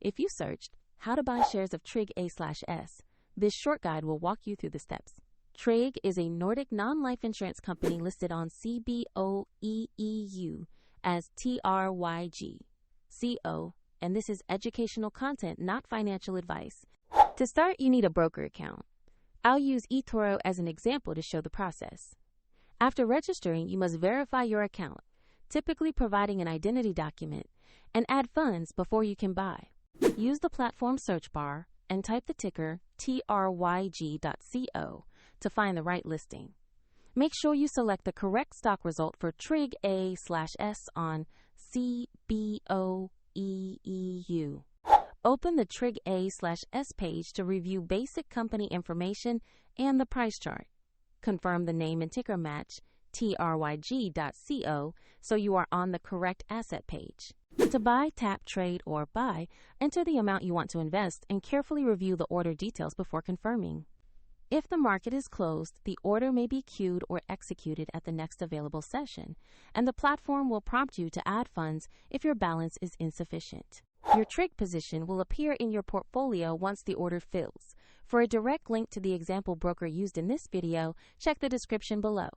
If you searched how to buy shares of Tryg A/S, this short guide will walk you through the steps. Tryg is a Nordic non-life insurance company listed on CBOE EU as Tryg CO, and this is educational content, not financial advice. To start, you need a broker account. I'll use eToro as an example to show the process. After registering, you must verify your account, typically providing an identity document, and add funds before you can buy. Use the platform search bar and type the ticker tryg.co to find the right listing. Make sure you select the correct stock result for Tryg A/S on CBOE EU. Open the Tryg A/S page to review basic company information and the price chart. Confirm the name and ticker match tryg.co so you are on the correct asset page. To buy, tap, trade, or buy, enter the amount you want to invest and carefully review the order details before confirming. If the market is closed, the order may be queued or executed at the next available session, and the platform will prompt you to add funds if your balance is insufficient. Your Tryg position will appear in your portfolio once the order fills. For a direct link to the example broker used in this video, check the description below.